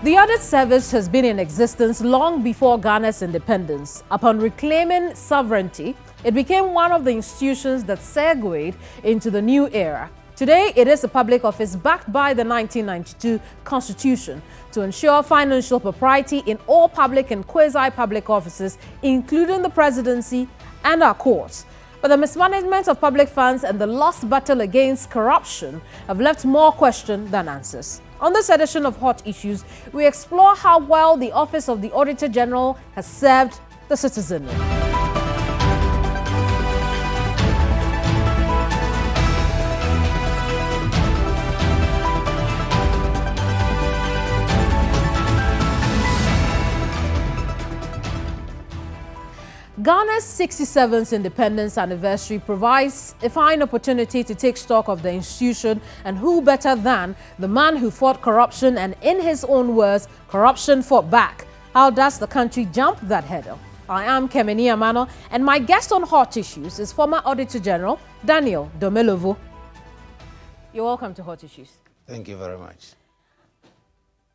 The audit service has been in existence long before Ghana's independence. Upon reclaiming sovereignty, it became one of the institutions that segued into the new era. Today, it is a public office backed by the 1992 Constitution to ensure financial propriety in all public and quasi-public offices, including the presidency and our courts. But the mismanagement of public funds and the lost battle against corruption have left more questions than answers. On this edition of Hot Issues, we explore how well the Office of the Auditor-General has served the citizenry. Ghana's 67th independence anniversary provides a fine opportunity to take stock of the institution, and who better than the man who fought corruption and, in his own words, corruption fought back. How does the country jump that hurdle? I am Kemeni Amano, and my guest on Hot Issues is former Auditor General Daniel Domelevo. You're welcome to Hot Issues. Thank you very much.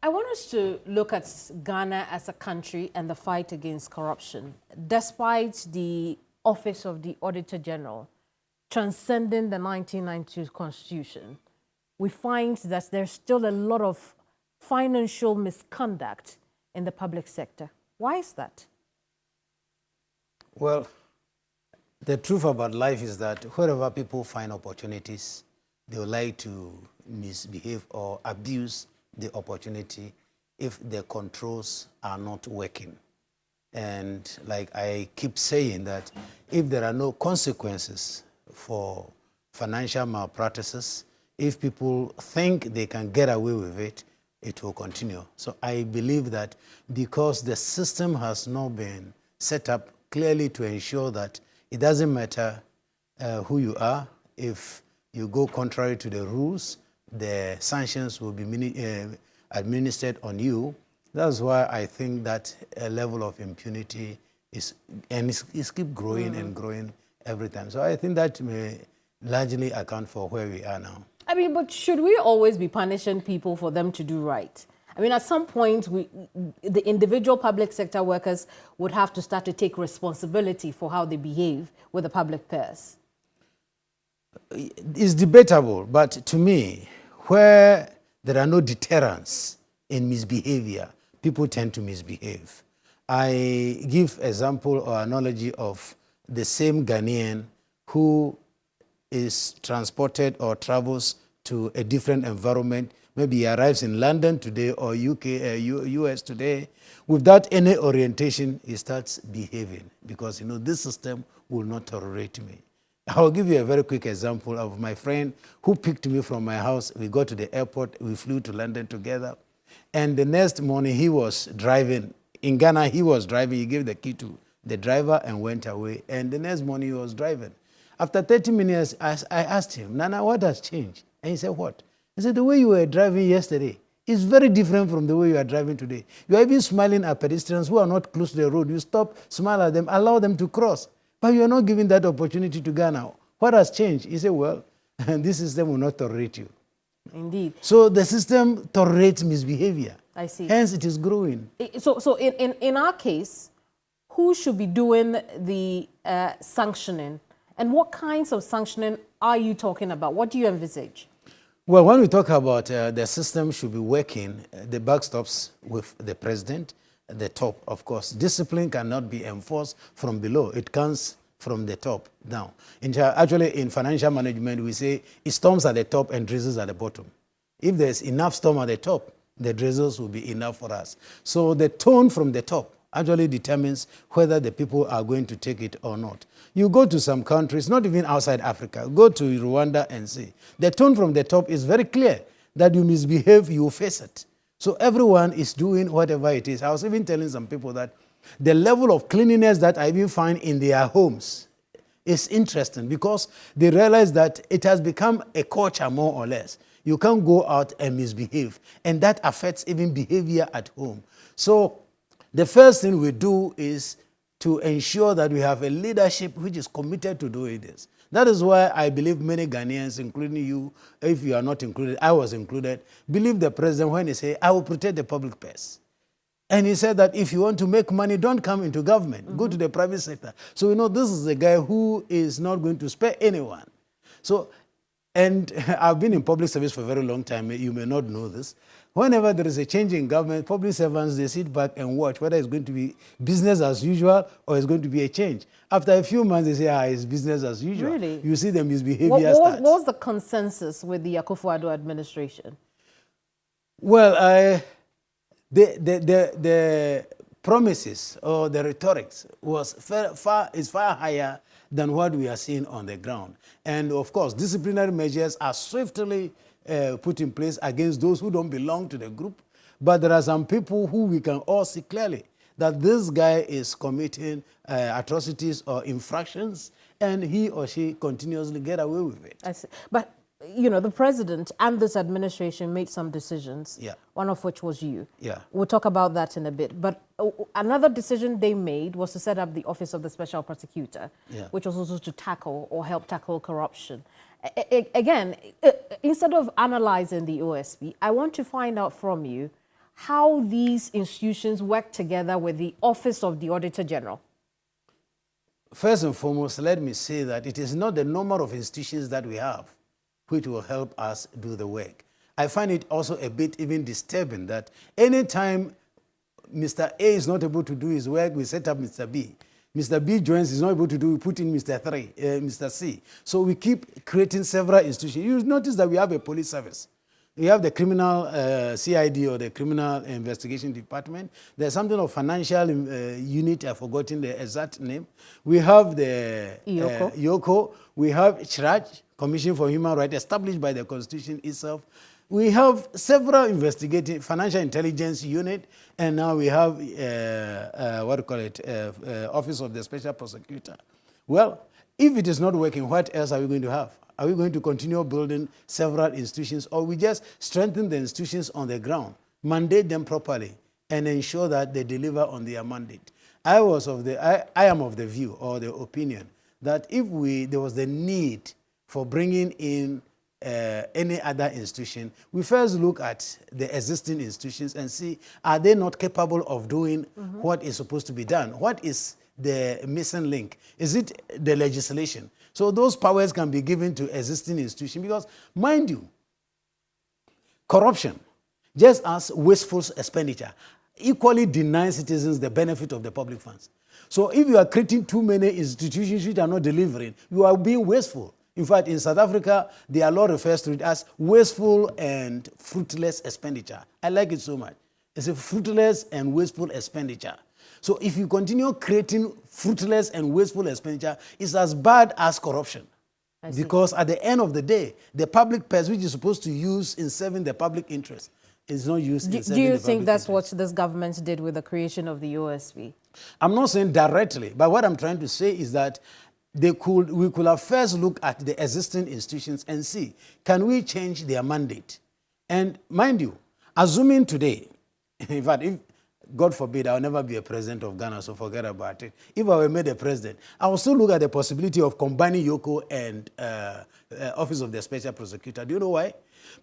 I want us to look at Ghana as a country and the fight against corruption. Despite the Office of the Auditor General transcending the 1992 Constitution, we find that there's still a lot of financial misconduct in the public sector. Why is that? Well, the truth about life is that wherever people find opportunities, they would like to misbehave or abuse the opportunity if the controls are not working. And like I keep saying that if there are no consequences for financial malpractices, if people think they can get away with it, it will continue. So I believe that because the system has not been set up clearly to ensure that it doesn't matter who you are, if you go contrary to the rules, the sanctions will be administered on you. That's why I think that a level of impunity is keep growing and growing every time. So I think that may largely account for where we are now. I mean, but should we always be punishing people for them to do right? I mean, at some point, the individual public sector workers would have to start to take responsibility for how they behave with the public purse. It's debatable, but to me, where there are no deterrents in misbehavior, people tend to misbehave. I give example or analogy of the same Ghanaian who is transported or travels to a different environment. Maybe he arrives in London today or US today. Without any orientation, he starts behaving because, this system will not tolerate me. I'll give you a very quick example of my friend who picked me from my house. We got to the airport. We flew to London together. And the next morning, he was driving. In Ghana, he was driving. He gave the key to the driver and went away. And the next morning, he was driving. After 30 minutes, I asked him, Nana, what has changed? And he said, what? He said, the way you were driving yesterday is very different from the way you are driving today. You are even smiling at pedestrians who are not close to the road. You stop, smile at them, allow them to cross. But you are not giving that opportunity to Ghana. What has changed? He said, well, this system will not tolerate you. Indeed. So the system tolerates misbehavior. I see. Hence, it is growing. So in our case, who should be doing the sanctioning? And what kinds of sanctioning are you talking about? What do you envisage? Well, when we talk about the system should be working, the buck stops with the president. The top, of course. Discipline cannot be enforced from below. It comes from the top down. Actually, in financial management, we say it storms at the top and drizzles at the bottom. If there's enough storm at the top, the drizzles will be enough for us. So the tone from the top actually determines whether the people are going to take it or not. You go to some countries, not even outside Africa, go to Rwanda and see. The tone from the top is very clear that you misbehave, you face it. So everyone is doing whatever it is. I was even telling some people that the level of cleanliness that I even find in their homes is interesting because they realize that it has become a culture more or less. You can't go out and misbehave, and that affects even behavior at home. So the first thing we do is to ensure that we have a leadership which is committed to doing this. That is why I believe many Ghanaians, including you, if you are not included, I was included, believe the president when he said, I will protect the public purse. And he said that if you want to make money, don't come into government. Go to the private sector. So, this is a guy who is not going to spare anyone. So, and I've been in public service for a very long time. You may not know this. Whenever there is a change in government, public servants, they sit back and watch whether it's going to be business as usual or it's going to be a change. After a few months, they say, it's business as usual. Really? You see the misbehavior starts. What was the consensus with the Akufo-Addo administration? Well, the promises or the rhetorics was far higher than what we are seeing on the ground. And of course, disciplinary measures are swiftly put in place against those who don't belong to the group. But there are some people who we can all see clearly that this guy is committing atrocities or infractions, and he or she continuously get away with it. I see. But the president and this administration made some decisions, one of which was you. Yeah. We'll talk about that in a bit. But another decision they made was to set up the Office of the Special Prosecutor, which was also to tackle or help tackle corruption. Again, instead of analyzing the OSP, I want to find out from you how these institutions work together with the Office of the Auditor-General. First and foremost, let me say that it is not the number of institutions that we have which will help us do the work. I find it also a bit even disturbing that anytime Mr. A is not able to do his work, we set up Mr. B. Mr. B joins, is not able to do, we put in Mr. C. So we keep creating several institutions. You notice that we have a police service. We have the criminal CID or the criminal investigation department. There's something of financial unit, I've forgotten the exact name. We have the YOCO. We have CHRAJ, Commission for Human Rights, established by the Constitution itself. We have several investigating financial intelligence unit, and now we have Office of the Special Prosecutor. Well, if it is not working, what else are we going to have? Are we going to continue building several institutions, or we just strengthen the institutions on the ground, mandate them properly, and ensure that they deliver on their mandate? I am of the view or the opinion that if there was the need for bringing in any other institution, we first look at the existing institutions and see, are they not capable of doing what is supposed to be done? What is the missing link? Is it the legislation? So those powers can be given to existing institutions because, mind you, corruption, just as wasteful expenditure, equally denies citizens the benefit of the public funds. So if you are creating too many institutions which are not delivering, you are being wasteful. In fact, in South Africa, their law refers to it as wasteful and fruitless expenditure. I like it so much. It's a fruitless and wasteful expenditure. So if you continue creating fruitless and wasteful expenditure, it's as bad as corruption. Because at the end of the day, the public purse, which is supposed to use in serving the public interest, is not used in serving the public interest. Do you think that's what this government did with the creation of the OSP? I'm not saying directly, but what I'm trying to say is that we could have first looked at the existing institutions and see, can we change their mandate? And mind you, assuming today, in fact, if God forbid, I'll never be a president of Ghana, so forget about it. If I were made a president, I will still look at the possibility of combining YOCO and Office of the Special Prosecutor. Do you know why?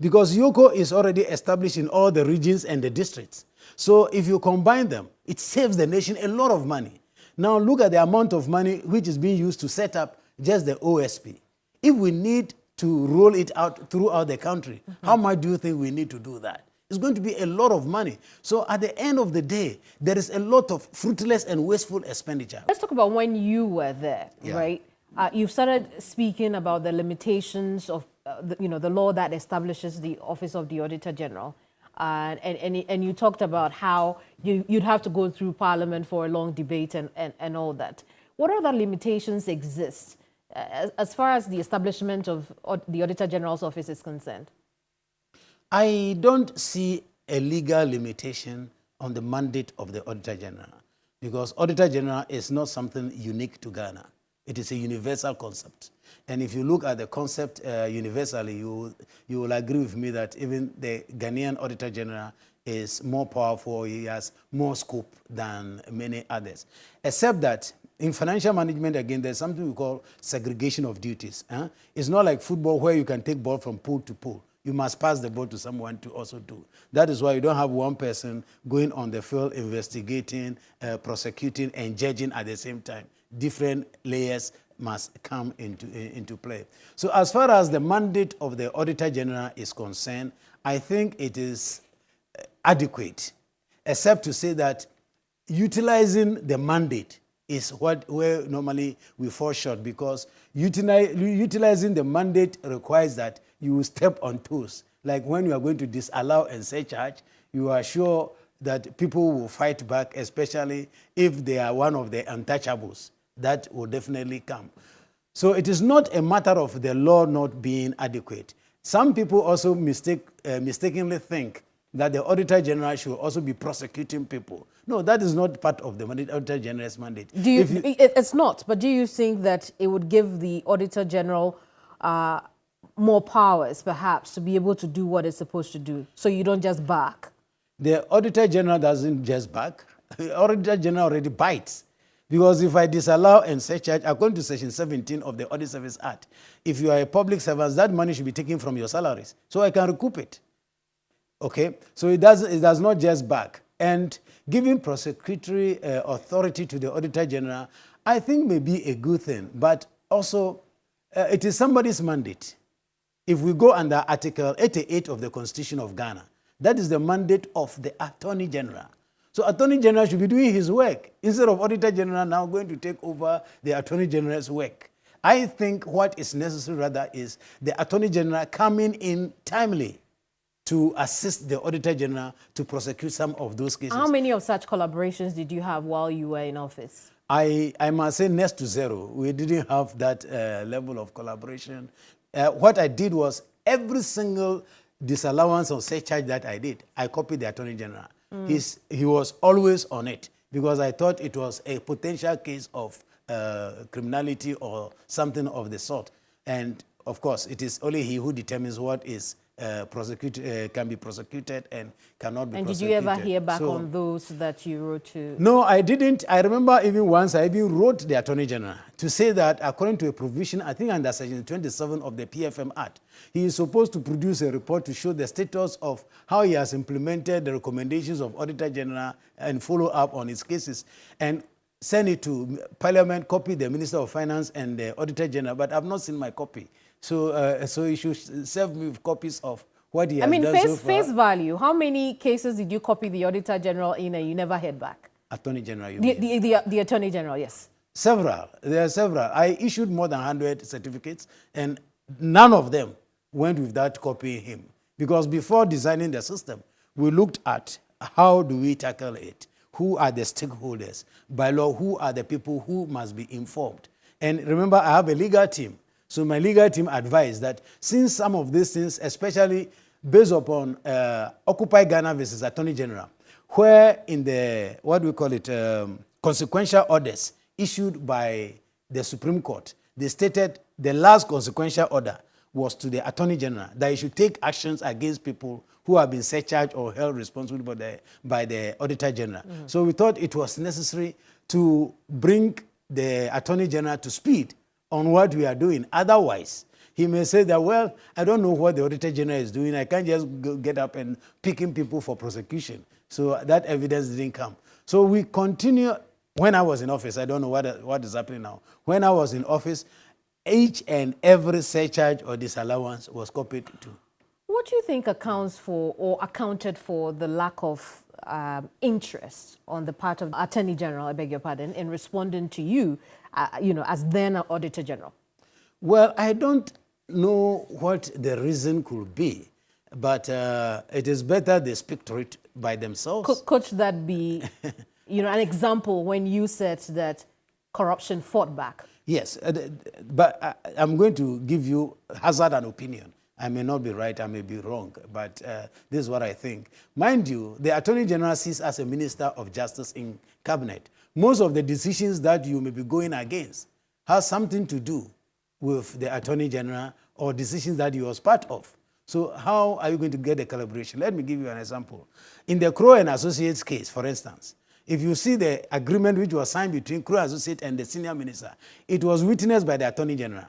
Because YOCO is already established in all the regions and the districts. So if you combine them, it saves the nation a lot of money. Now look at the amount of money which is being used to set up just the OSP. If we need to roll it out throughout the country, how much do you think we need to do that? It's going to be a lot of money. So at the end of the day, there is a lot of fruitless and wasteful expenditure. Let's talk about when you were there, right? You've started speaking about the limitations of the law that establishes the Office of the Auditor-General. And you talked about how you'd have to go through Parliament for a long debate and all that. What other limitations exist as far as the establishment of the Auditor-General's office is concerned? I don't see a legal limitation on the mandate of the Auditor-General because Auditor-General is not something unique to Ghana. It is a universal concept. And if you look at the concept universally, you will agree with me that even the Ghanaian Auditor-General is more powerful, he has more scope than many others. Except that in financial management, again, there's something we call segregation of duties. It's not like football where you can take ball from pool to pool. You must pass the ball to someone to also do. That is why you don't have one person going on the field investigating, prosecuting, and judging at the same time. Different layers must come into play. So as far as the mandate of the Auditor General is concerned, I think it is adequate, except to say that utilizing the mandate is where normally we fall short, because utilizing the mandate requires that you step on toes. Like when you are going to disallow and surcharge, you are sure that people will fight back, especially if they are one of the untouchables. That will definitely come. So it is not a matter of the law not being adequate. Some people also mistakenly think that the Auditor General should also be prosecuting people. No, that is not part of the Auditor General's mandate. It's not, but do you think that it would give the Auditor General more powers, perhaps, to be able to do what it's supposed to do, so you don't just bark? The Auditor General doesn't just bark. The Auditor General already bites. Because if I disallow and surcharge, according to Section 17 of the Audit Service Act, if you are a public servant, that money should be taken from your salaries, so I can recoup it. Okay, so it does not just back. And giving prosecutory authority to the Auditor General, I think may be a good thing, but also it is somebody's mandate. If we go under Article 88 of the Constitution of Ghana, that is the mandate of the Attorney General. So Attorney General should be doing his work instead of Auditor General now going to take over the Attorney General's work. I think what is necessary rather is the Attorney General coming in timely to assist the Auditor General to prosecute some of those cases. How many of such collaborations did you have while you were in office? I must say next to zero. We didn't have that level of collaboration. What I did was every single disallowance or surcharge that I did, I copied the Attorney General. He was always on it because I thought it was a potential case of criminality or something of the sort. And of course, it is only he who determines what is can be prosecuted and cannot be prosecuted. And did you ever hear back on those that you wrote to? No, I didn't. I remember even once I even wrote the Attorney General to say that according to a provision, I think under Section 27 of the PFM Act, he is supposed to produce a report to show the status of how he has implemented the recommendations of Auditor General and follow up on his cases, and send it to Parliament, copy the Minister of Finance and the Auditor General, but I've not seen my copy. So, so he should serve me with copies of what he has done so far. Face value, how many cases did you copy the Auditor General in and you never heard back? Attorney General, you mean? The Attorney General, yes. Several. There are several. I issued more than 100 certificates, and none of them went without copying him. Because before designing the system, we looked at how do we tackle it? Who are the stakeholders? By law, who are the people who must be informed? And remember, I have a legal team. So my legal team advised that since some of these things, especially based upon Occupy Ghana versus Attorney General, where in the, what we call it, consequential orders issued by the Supreme Court, they stated the last consequential order was to the Attorney General, that he should take actions against people who have been surcharged or held responsible by the Auditor General. So we thought it was necessary to bring the Attorney General to speed on what we are doing. Otherwise, he may say that, well, I don't know what the Auditor General is doing. I can't just get up and picking people for prosecution. So that evidence didn't come. So we continue. When I was in office, I don't know what is happening now. When I was in office, each and every surcharge or disallowance was copied too. What do you think accounts for or accounted for the lack of interest on the part of the Attorney General, I beg your pardon, in responding to you, as then Auditor General? Well, I don't know what the reason could be, but it is better they speak to it by themselves. Could that be, an example when you said that corruption fought back? Yes, but I'm going to give you hazard an opinion. I may not be right, I may be wrong, but this is what I think. Mind you, the Attorney General sits as a Minister of Justice in Cabinet. Most of the decisions that you may be going against has something to do with the Attorney General or decisions that you was part of. So how are you going to get the collaboration? Let me give you an example. In the Crow and Associates case, for instance, If you see the agreement which was signed between Crew Associate and the senior minister, it was witnessed by the Attorney-General.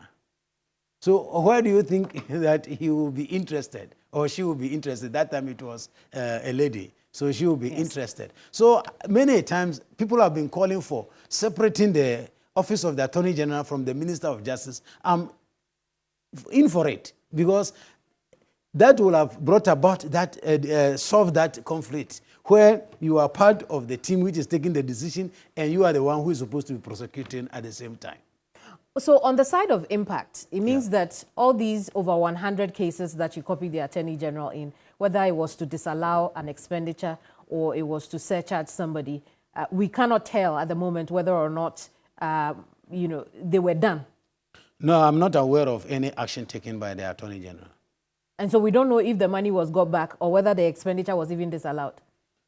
So why do you think that he will be interested or she will be interested? That time it was a lady, so she will be interested. So many times people have been calling for separating the office of the Attorney-General from the Minister of Justice. I'm in for it because that will have brought about that, solve that conflict where you are part of the team which is taking the decision and you are the one who is supposed to be prosecuting at the same time. So on the side of impact, it means that all these over 100 cases that you copied the Attorney General in, whether it was to disallow an expenditure or it was to surcharge somebody, we cannot tell at the moment whether or not, they were done. No, I'm not aware of any action taken by the Attorney General. And so we don't know if the money was got back or whether the expenditure was even disallowed.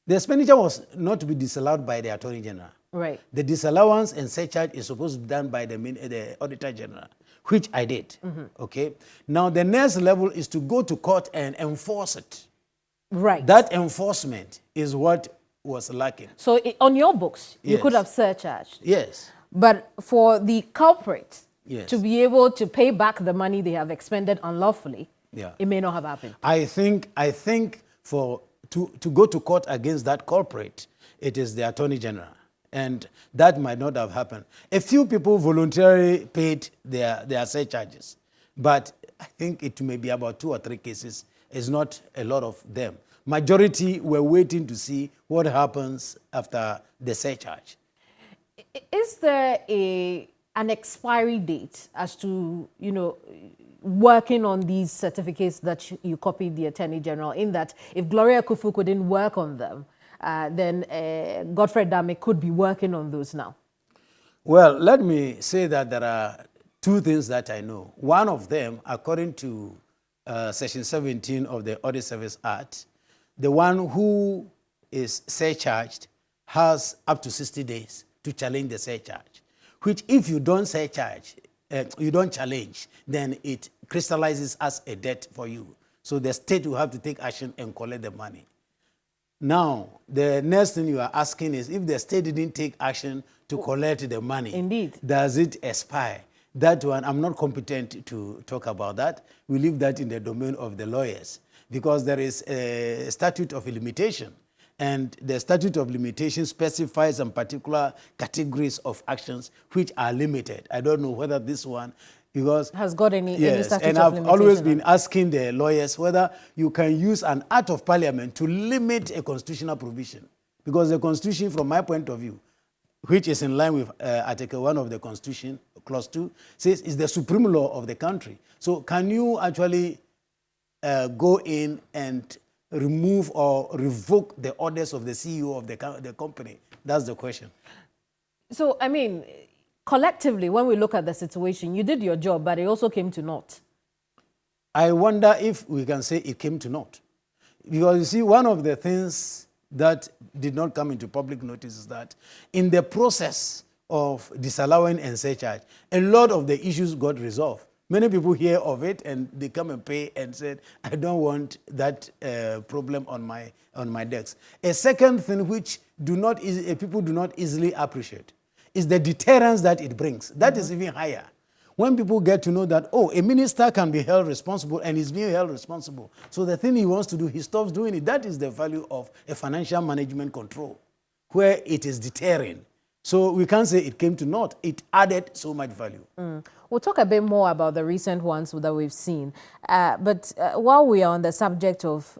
The expenditure was not to be disallowed by the Attorney General. Right. The disallowance and surcharge is supposed to be done by the Auditor-General, which I did. Okay. Now the next level is to go to court and enforce it. Right. That enforcement is what was lacking. So on your books, you Yes. could have surcharged. Yes. But for the culprit Yes. to be able to pay back the money they have expended unlawfully, it may not have happened. I think to go to court against that culprit, it is the Attorney General. And that might not have happened. A few people voluntarily paid their surcharges. But I think it may be about 2 or 3 cases. It's not a lot of them. Majority were waiting to see what happens after the surcharge. Is there an expiry date as to, working on these certificates that you copied the Attorney General, in that if Gloria Kufu couldn't work on them, then Godfrey Dame could be working on those now? Well, let me say that there are 2 things that I know. One of them, according to Section 17 of the Audit Service Act, the one who is surcharged has up to 60 days to challenge the surcharge, which if you don't surcharge, you don't challenge, then it crystallizes as a debt for you. So the state will have to take action and collect the money. Now, the next thing you are asking is if the state didn't take action to collect the money, Indeed, does it expire? That one, I'm not competent to talk about that. We leave that in the domain of the lawyers because there is a statute of limitation. And the statute of limitation specifies some particular categories of actions which are limited. I don't know whether this one, because has got any yes, statute and of I've limitation always been asking the lawyers whether you can use an act of parliament to limit a constitutional provision. Because the Constitution, from my point of view, which is in line with Article 1 of the Constitution, Clause 2, says it's the supreme law of the country. So can you actually go in and remove or revoke the orders of the CEO of the company? That's the question. So, I mean, collectively, when we look at the situation, you did your job, but it also came to naught. I wonder if we can say it came to naught. Because you see, one of the things that did not come into public notice is that in the process of disallowing and surcharge, a lot of the issues got resolved. Many people hear of it and they come and pay and said, I don't want that problem on my desk. A second thing which people do not easily appreciate is the deterrence that it brings. That is even higher. When people get to know that, oh, a minister can be held responsible and is being held responsible. So the thing he wants to do, he stops doing it. That is the value of a financial management control, where it is deterring. So we can't say it came to naught. It added so much value. We'll talk a bit more about the recent ones that we've seen. But while we are on the subject of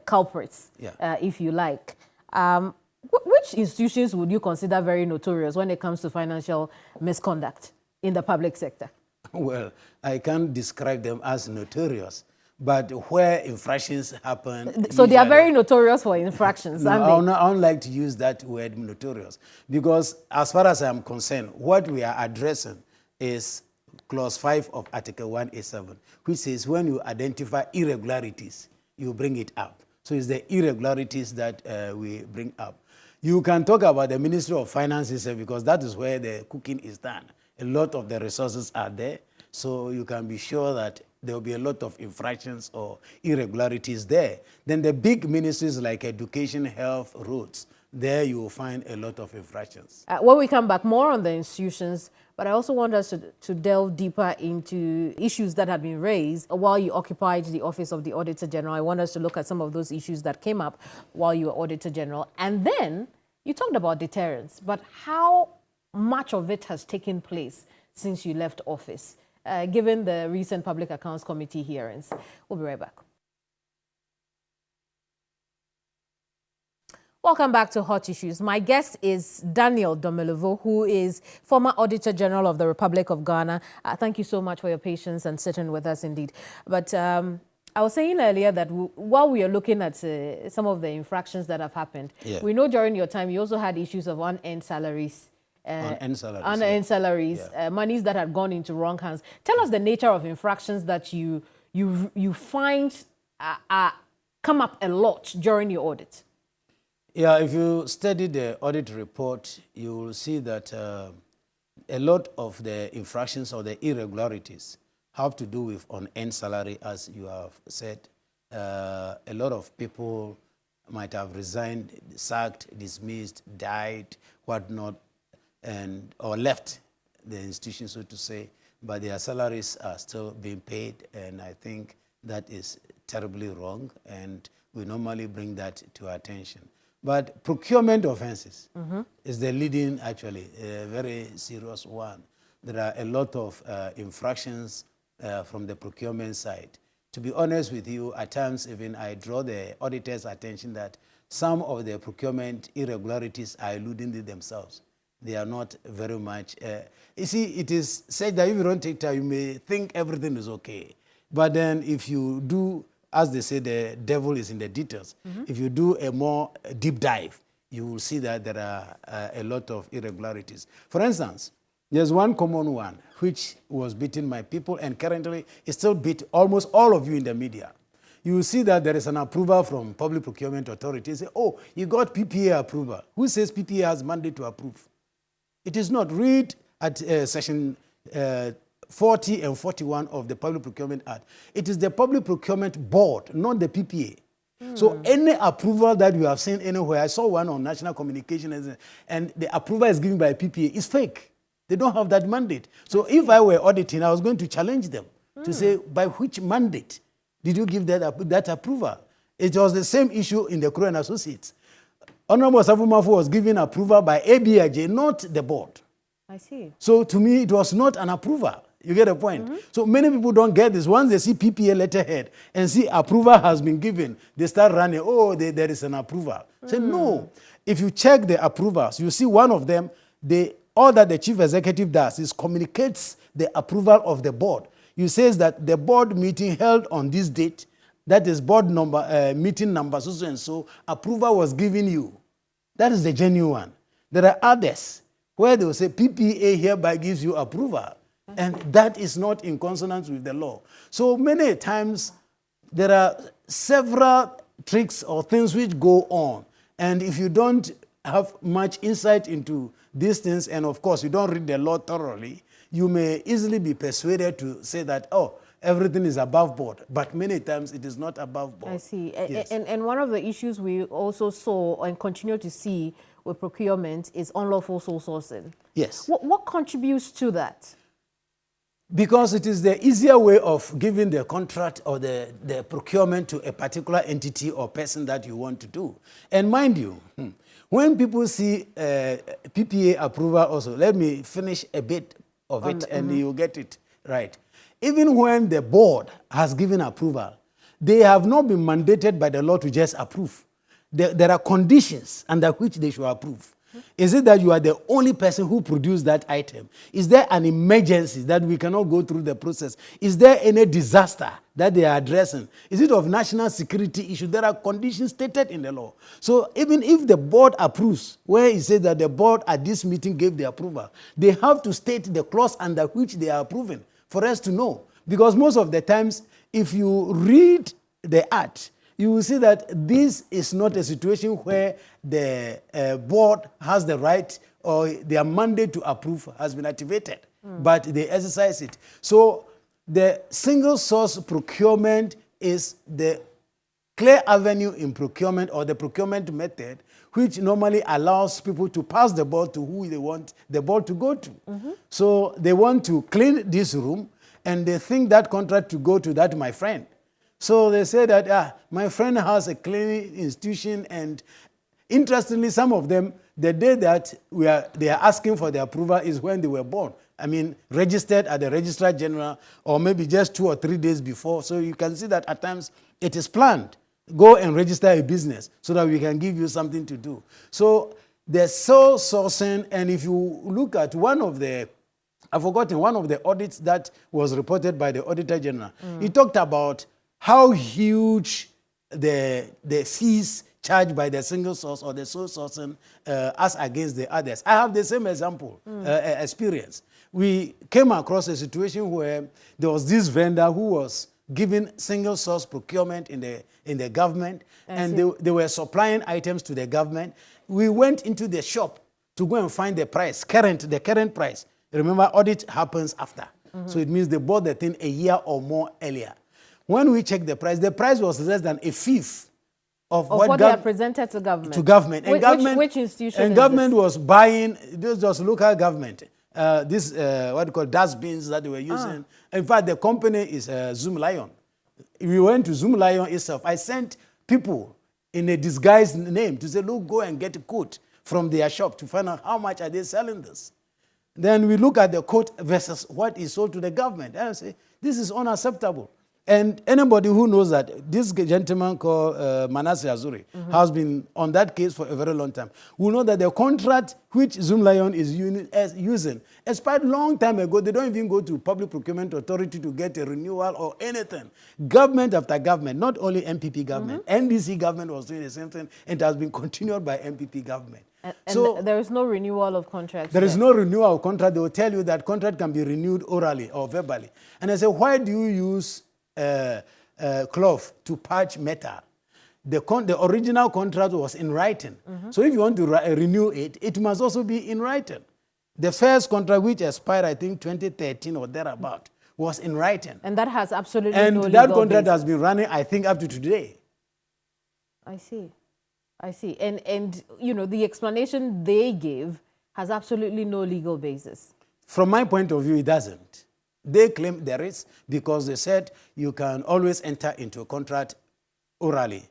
culprits, if you like, which institutions would you consider very notorious when it comes to financial misconduct in the public sector? Well, I can't describe them as notorious, but where infractions happen... So they are very notorious for infractions, no, aren't they? I don't like to use that word notorious, because as far as I'm concerned, what we are addressing is Clause 5 of Article 1A7, which says when you identify irregularities, you bring it up. So it's the irregularities that we bring up. You can talk about the Ministry of Finances because that is where the cooking is done. A lot of the resources are there, so you can be sure that there will be a lot of infractions or irregularities there. Then the big ministries like education, health, roads, there you will find a lot of infractions. When we come back, more on the institutions, but I also want us to delve deeper into issues that have been raised while you occupied the office of the Auditor General. I want us to look at some of those issues that came up while you were Auditor General. And then you talked about deterrence, but how much of it has taken place since you left office, given the recent Public Accounts Committee hearings? We'll be right back. Welcome back to Hot Issues. My guest is Daniel Domelevo, who is former Auditor General of the Republic of Ghana. Thank you so much for your patience and sitting with us indeed. But I was saying earlier that while we are looking at some of the infractions that have happened, we know during your time you also had issues of unearned salaries. Unearned salaries, monies that had gone into wrong hands. Tell us the nature of infractions that you find come up a lot during your audit. Yeah, if you study the audit report, you will see that a lot of the infractions or the irregularities have to do with unearned salary, as you have said. A lot of people might have resigned, sacked, dismissed, died, whatnot, or left the institution, so to say, but their salaries are still being paid, and I think that is terribly wrong, and we normally bring that to our attention. But procurement offenses is the leading, actually, very serious one. There are a lot of infractions from the procurement side. To be honest with you, at times even I draw the auditor's attention that some of the procurement irregularities are eluding themselves. They are not very much. You see, it is said that if you don't take time, you may think everything is okay. But then if you do, as they say, the devil is in the details. If you do a more deep dive, you will see that there are a lot of irregularities. For instance, there's one common one which was beating my people and currently is still beat almost all of you in the media. You will see that there is an approval from Public Procurement Authority. Say, oh, you got PPA approval. Who says PPA has mandate to approve? It is not. Read at section 40 and 41 of the Public Procurement Act. It is the Public Procurement Board, not the PPA. So any approval that you have seen anywhere, I saw one on national communication, and the approval is given by PPA, is fake. They don't have that mandate. So if I were auditing, I was going to challenge them to say, by which mandate did you give that approval? It was the same issue in the Crow and Associates. Honorable Safumafu was given approval by ABIJ, not the board. I see. So to me, it was not an approval. You get the point? So many people don't get this. Once they see PPA letterhead and see approval has been given, they start running, oh, there is an approval. Say, no. If you check the approvals, you see one of them, all that the chief executive does is communicates the approval of the board. You says that the board meeting held on this date, that is board number, meeting number, so and so, approval was given you. That is the genuine one. There are others where they will say PPA hereby gives you approval. And that is not in consonance with the law. So many times there are several tricks or things which go on. And if you don't have much insight into these things, and of course you don't read the law thoroughly, you may easily be persuaded to say that, oh, everything is above board. But many times it is not above board. I see. Yes. And one of the issues we also saw and continue to see with procurement is unlawful sole sourcing. Yes. What contributes to that? Because it is the easier way of giving the contract or the procurement to a particular entity or person that you want to do. And mind you, when people see PPA approval also, let me finish a bit of it and you get it right. Even when the board has given approval, they have not been mandated by the law to just approve. There are conditions under which they should approve. Is it that you are the only person who produced that item? Is there an emergency that we cannot go through the process? Is there any disaster that they are addressing? Is it of national security issue? There are conditions stated in the law. So even if the board approves, where it says that the board at this meeting gave the approval, they have to state the clause under which they are approving for us to know. Because most of the times, if you read the act, you will see that this is not a situation where the board has the right or their mandate to approve has been activated, but they exercise it. So the single source procurement is the clear avenue in procurement or the procurement method, which normally allows people to pass the ball to who they want the ball to go to. So they want to clean this room, and they think that contract to go to that my friend. So they say that my friend has a cleaning institution, and interestingly, some of them, the day that they are asking for the approval is when they were born. I mean, registered at the Registrar-General, or maybe just 2 or 3 days before. So you can see that at times it is planned. Go and register a business so that we can give you something to do. So the sole sourcing, and if you look at one of the audits that was reported by the Auditor-General, he talked about how huge the fees charged by the single source or the sole sourcing as against the others. I have the same example, experience. We came across a situation where there was this vendor who was giving single source procurement in the government, and they were supplying items to the government. We went into the shop to go and find the price, the current price. Remember, audit happens after. So it means they bought the thing a year or more earlier. When we checked the price was less than a fifth of what they had presented to government. Which institution? And government was buying, this was local government. What you call dustbins that they were using. In fact, the company is Zoom Lion. We went to Zoom Lion itself. I sent people in a disguised name to say, look, go and get a quote from their shop to find out how much are they selling this. Then we look at the quote versus what is sold to the government. And I say, this is unacceptable. And anybody who knows that this gentleman called Manasseh Azuri has been on that case for a very long time will know that the contract which Zoom Lion is using expired long time ago. They don't even go to Public Procurement Authority to get a renewal or anything. Government after government, not only MPP government, NDC government was doing the same thing, and it has been continued by MPP government. And so there is no renewal of contracts. There is no renewal of contract. They will tell you that contract can be renewed orally or verbally. And I say, why do you use cloth to patch metal? The original contract was in writing. So if you want to renew it, it must also be in writing. The first contract, which expired, I think, 2013 or thereabout, was in writing. And that has absolutely no legal basis. And that contract has basis. been running, I think, up to today. I see. And you know, the explanation they give has absolutely no legal basis. From my point of view, it doesn't. They claim there is, because they said you can always enter into a contract orally.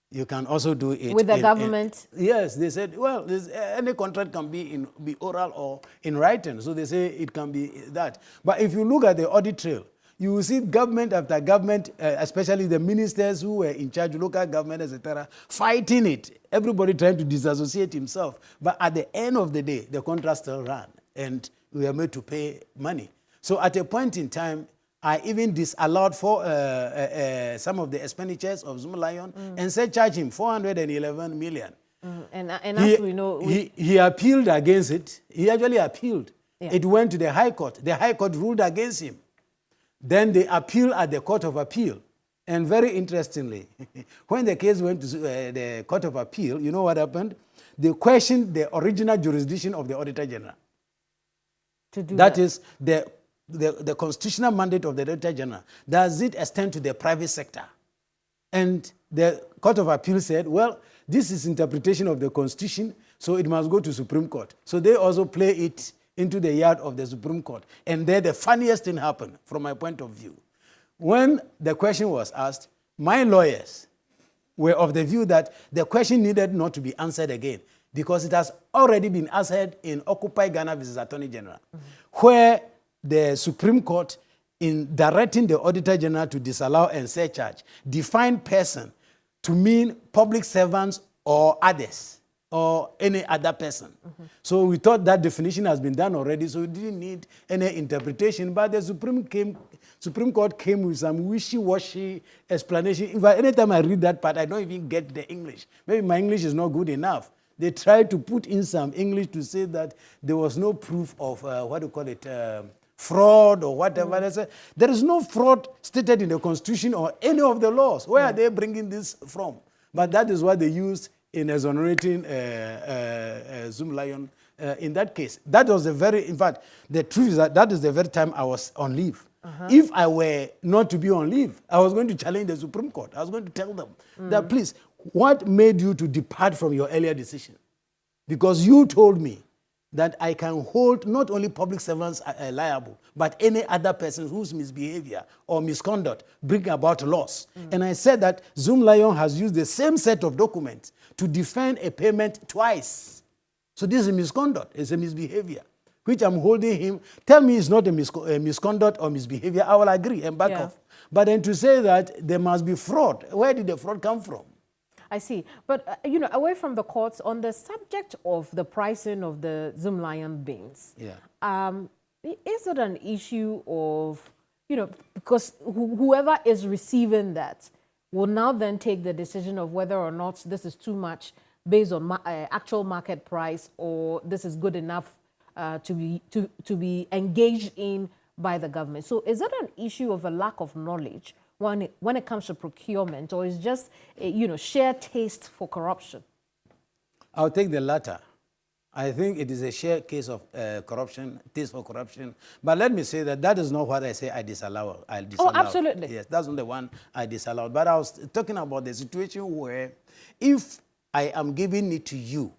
You can also do it with the government. Yes, they said, well, any contract can be oral or in writing. So they say it can be that. But if you look at the audit trail, you will see government after government, especially the ministers who were in charge, local government, etc., fighting it. Everybody trying to disassociate himself. But at the end of the day, the contract still ran, and we are made to pay money. So at a point in time, I even disallowed for some of the expenditures of Zoom Lion and said charge him 411 million. And as we know... He appealed against it. He actually appealed. Yeah. It went to the High Court. The High Court ruled against him. Then they appealed at the Court of Appeal. And very interestingly, when the case went to the Court of Appeal, you know what happened? They questioned the original jurisdiction of the Auditor-General. That is the constitutional mandate of the Auditor-General. Does it extend to the private sector? And the Court of Appeal said, well, this is interpretation of the Constitution, so it must go to Supreme Court. So they also play it into the yard of the Supreme Court. And there the funniest thing happened from my point of view. When the question was asked, my lawyers were of the view that the question needed not to be answered again because it has already been answered in Occupy Ghana versus Attorney-General, where the Supreme Court, in directing the Auditor-General to disallow and surcharge, defined person to mean public servants or others, or any other person. So we thought that definition has been done already, so we didn't need any interpretation. But the Supreme Court came with some wishy-washy explanation. In fact, anytime I read that part, I don't even get the English. Maybe my English is not good enough. They tried to put in some English to say that there was no proof of, fraud or whatever. They said, there is no fraud stated in the Constitution or any of the laws. Where are they bringing this from? But that is what they used in exonerating Zoom Lion in that case. That was in fact, the truth is that is the very time I was on leave. If I were not to be on leave, I was going to challenge the Supreme Court. I was going to tell them that, please, what made you to depart from your earlier decision? Because you told me that I can hold not only public servants liable, but any other person whose misbehavior or misconduct bring about loss. And I said that Zoom Lion has used the same set of documents to defend a payment twice. So this is a misconduct, it's a misbehavior, which I'm holding him. Tell me it's not a misconduct or misbehavior, I will agree and back off. But then to say that there must be fraud, where did the fraud come from? I see. But, away from the courts, on the subject of the pricing of the Zoom Lion bins, is it an issue of, because whoever is receiving that will now then take the decision of whether or not this is too much based on actual market price, or this is good enough to be engaged in by the government. So is it an issue of a lack of knowledge when it comes to procurement, or is just shared taste for corruption? I'll take the latter. I think it is a shared case of corruption, taste for corruption. But let me say that is not what I say I disallow. Oh, absolutely. Yes, that's not the one I disallow. But I was talking about the situation where if I am giving it to you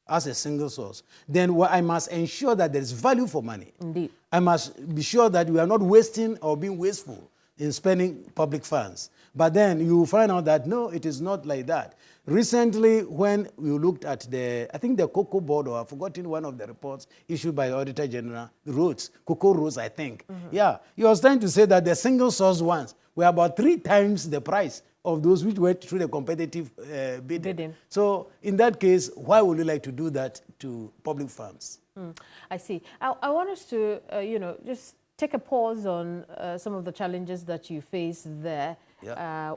as a single source, then I must ensure that there is value for money. Indeed. I must be sure that we are not wasting or being wasteful in spending public funds. But then you will find out that, no, it is not like that. Recently, when we looked at I think the Cocoa Board, or I've forgotten one of the reports issued by the Auditor-General, Cocoa Roads, I think. Yeah, he was trying to say that the single source ones were about 3 times the price of those which went through the competitive bidding. So in that case, why would you like to do that to public funds? I see. I want us to, just take a pause on some of the challenges that you faced there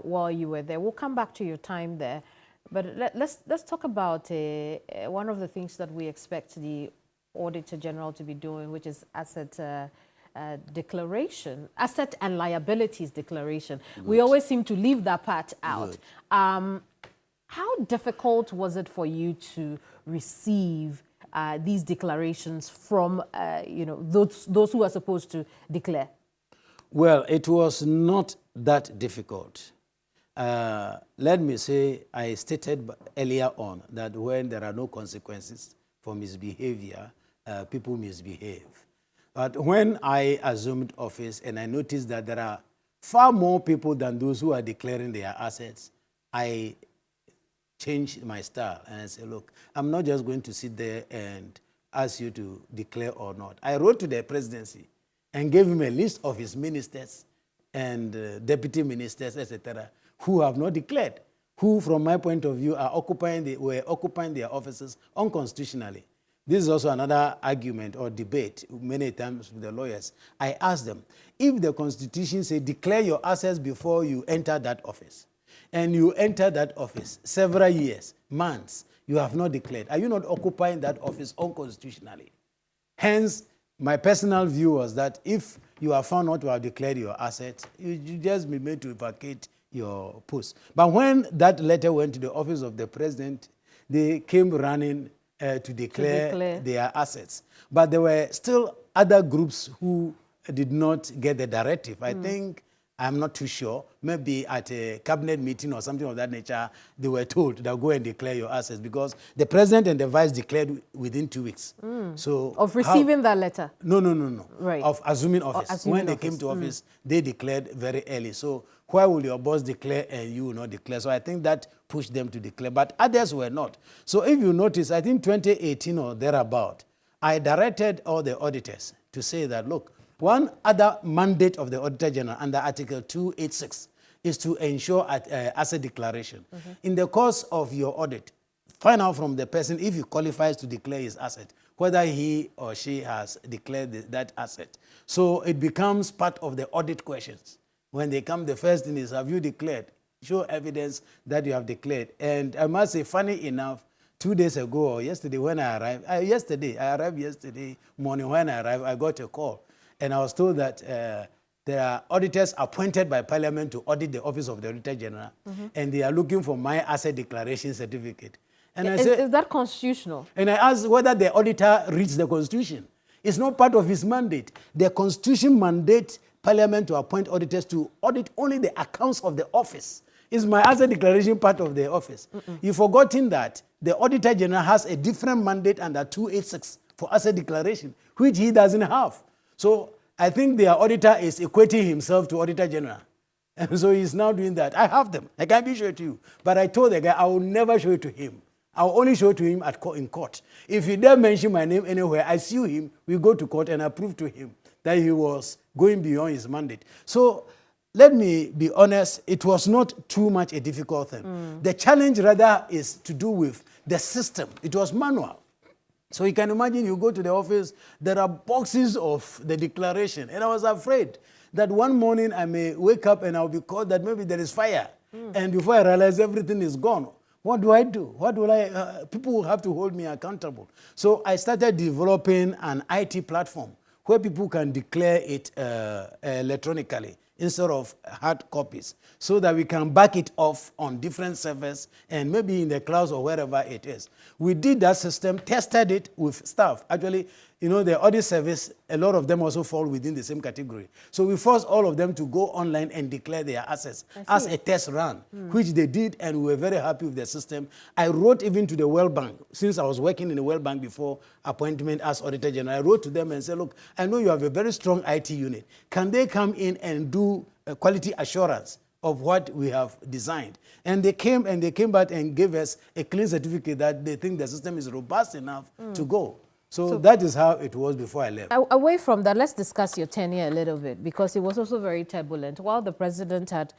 while you were there. We'll come back to your time there. But let's talk about one of the things that we expect the Auditor-General to be doing, which is asset declaration, asset and liabilities declaration. Good. We always seem to leave that part out. How difficult was it for you to receive these declarations from those who are supposed to declare? Well, it was not that difficult. Let me say, I stated earlier on that when there are no consequences for misbehavior, people misbehave. But when I assumed office and I noticed that there are far more people than those who are declaring their assets, I changed my style and I said, look, I'm not just going to sit there and ask you to declare or not. I wrote to the presidency and gave him a list of his ministers and deputy ministers, etc., who have not declared, who, from my point of view, were occupying their offices unconstitutionally. This is also another argument or debate many times with the lawyers. I ask them, if the Constitution says declare your assets before you enter that office, and you enter that office several years, months, you have not declared, are you not occupying that office unconstitutionally? Hence, my personal view was that if you are found not to have declared your assets, you just be made to vacate your post. But when that letter went to the office of the president, they came running to declare their assets. But there were still other groups who did not get the directive. I think, I'm not too sure, maybe at a cabinet meeting or something of that nature, they were told that go and declare your assets, because the president and the vice declared within 2 weeks. So of receiving that letter? No. Right. Of assuming office. When they came to office, they declared very early. So why will your boss declare and you will not declare? So I think that pushed them to declare, but others were not. So if you notice, I think 2018 or thereabout, I directed all the auditors to say that, look, one other mandate of the Auditor-General under Article 286 is to ensure asset declaration. In the course of your audit, find out from the person if he qualifies to declare his asset, whether he or she has declared that asset. So it becomes part of the audit questions. When they come, the first thing is, have you declared? Show evidence that you have declared. And I must say, funny enough, 2 days ago or yesterday when I arrived, I arrived yesterday morning. When I arrived, I got a call. And I was told that there are auditors appointed by Parliament to audit the office of the Auditor-General, and they are looking for my asset declaration certificate. And I said, is that constitutional? And I asked whether the auditor reads the Constitution. It's not part of his mandate. The Constitution mandate Parliament to appoint auditors to audit only the accounts of the office. Is my asset declaration part of the office? You've forgotten that the Auditor-General has a different mandate under 286 for asset declaration, which he doesn't have. So I think their auditor is equating himself to Auditor-General. And so he's now doing that. I have them. I can't be sure to you. But I told the guy I will never show it to him. I will only show it to him in court. If he dare mention my name anywhere, I sue him, we go to court and I prove to him that he was going beyond his mandate. So let me be honest, it was not too much a difficult thing. The challenge rather is to do with the system. It was manual. So you can imagine you go to the office, there are boxes of the declaration. And I was afraid that one morning I may wake up and I'll be called that maybe there is fire. And before I realize everything is gone, what do I do? What will I, people will have to hold me accountable. So I started developing an IT platform where people can declare it electronically instead of hard copies, so that we can back it off on different servers and maybe in the clouds or wherever it is. We did that system, tested it with staff. Actually, you know, the audit service, a lot of them also fall within the same category. So we forced all of them to go online and declare their assets as a test run, which they did, and we were very happy with the system. I wrote even to the World Bank, since I was working in the World Bank before appointment as Auditor General. I wrote to them and said, look, I know you have a very strong IT unit. Can they come in and do a quality assurance of what we have designed? And they came back and gave us a clean certificate that they think the system is robust enough to go. So that is how it was before I left. Away from that, let's discuss your tenure a little bit, because it was also very turbulent. While the president had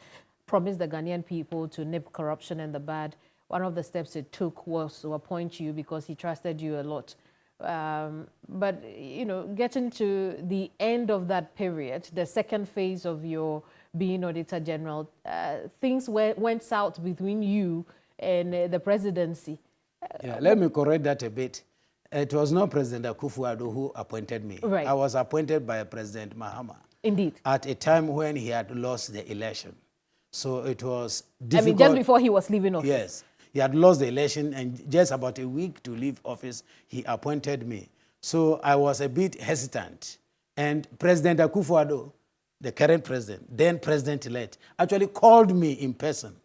promised the Ghanaian people to nip corruption in the bud, one of the steps it took was to appoint you because he trusted you a lot. But, you know, getting to the end of that period, the second phase of your being Auditor General, things went south between you and the presidency. Yeah, let me correct that a bit. It was not President Akufo-Addo who appointed me. Right. I was appointed by President Mahama. Indeed. At a time when he had lost the election. So it was difficult. I mean, just before he was leaving office. Yes. He had lost the election, and just about a week to leave office, he appointed me. So I was a bit hesitant. And President Akufo-Addo, the current president, then president-elect, actually called me in person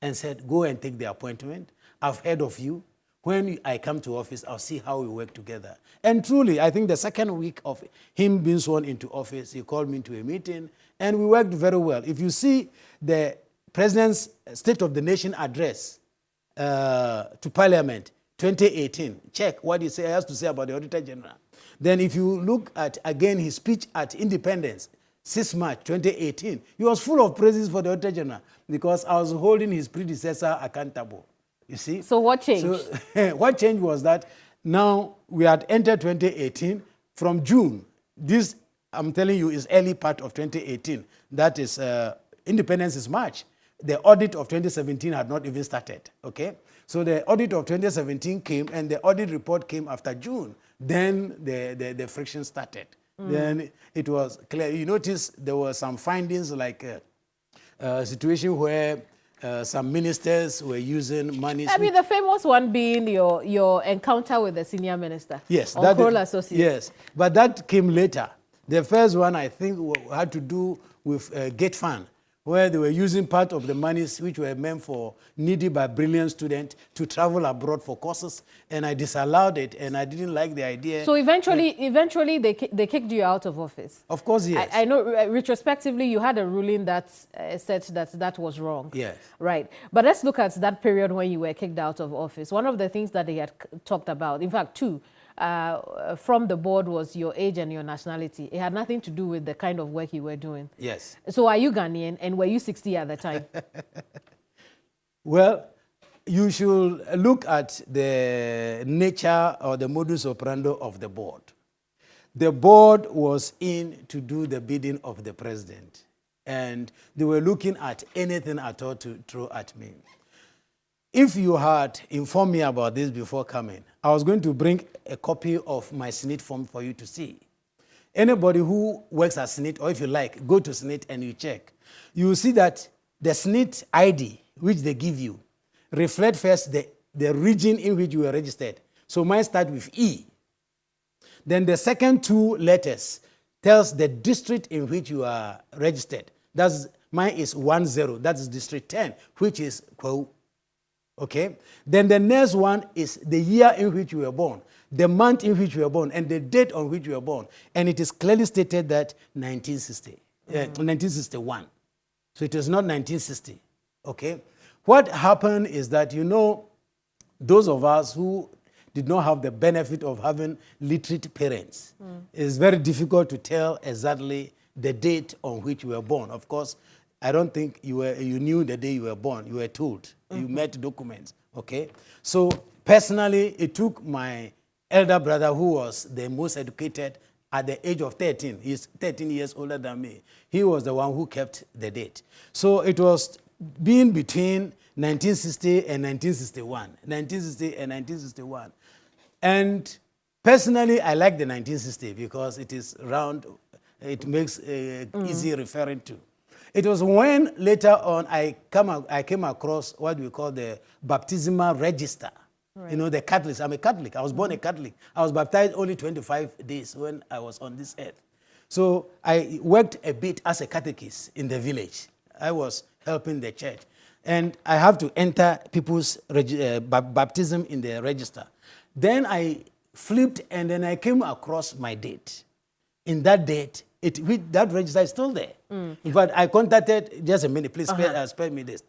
and said, go and take the appointment. I've heard of you. When I come to office, I'll see how we work together. And truly, I think the second week of him being sworn into office, he called me to a meeting, and we worked very well. If you see the President's State of the Nation address to Parliament, 2018, check what he has to say about the Auditor General. Then if you look at, again, his speech at Independence, 6 March 2018, he was full of praises for the Auditor General because I was holding his predecessor accountable. You see? So what changed? So what changed was that now we had entered 2018 from June. This, I'm telling you, is early part of 2018. That is, Independence is March. The audit of 2017 had not even started, okay? So the audit of 2017 came, and the audit report came after June. Then the friction started. Then it was clear. You notice there were some findings, like a situation where some ministers were using money. I mean, the famous one being your encounter with the senior minister. Yes. On Kroll Associates. Yes. But that came later. The first one, I think, had to do with Gate Fund, where they were using part of the monies which were meant for needy but brilliant students to travel abroad for courses, and I disallowed it, and I didn't like the idea. So eventually they kicked you out of office. Of course, yes. I know retrospectively you had a ruling that said that was wrong. Yes. Right. But let's look at that period when you were kicked out of office. One of the things that they had talked about, in fact, two, from the board was your age and your nationality. It had nothing to do with the kind of work you were doing. Yes. So are you Ghanaian, and were you 60 at the time? Well, you should look at the nature or the modus operandi of the board. The board was in to do the bidding of the president, and they were looking at anything at all to throw at me. If you had informed me about this before coming, I was going to bring a copy of my SNIT form for you to see. Anybody who works at SNIT, or if you like, go to SNIT and you check. You will see that the SNIT ID, which they give you, reflect first the region in which you were registered. So mine start with E. Then the second two letters tells the district in which you are registered. Mine is 10, that is District 10, which is Kwau. Okay? Then the next one is the year in which you were born, the month in which you were born, and the date on which you were born. And it is clearly stated that 1961. So it is not 1960. Okay? What happened is that, those of us who did not have the benefit of having literate parents, it's very difficult to tell exactly the date on which you were born. Of course, I don't think you knew the day you were born. You were told. You met documents. Okay? So personally, it took my elder brother, who was the most educated at the age of 13. He's 13 years older than me. He was the one who kept the date. So it was being between 1960 and 1961. 1960 and 1961. And personally, I like the 1960 because it is round. It makes easy referring to. It was when later on I came across what we call the baptismal register. Right. The Catholics. I'm a Catholic. I was born a Catholic. I was baptized only 25 days when I was on this earth. So I worked a bit as a catechist in the village. I was helping the church. And I have to enter people's baptism in the register. Then I flipped and then I came across my date. In that date, that register is still there. In fact, I contacted, just a minute, please spare me this.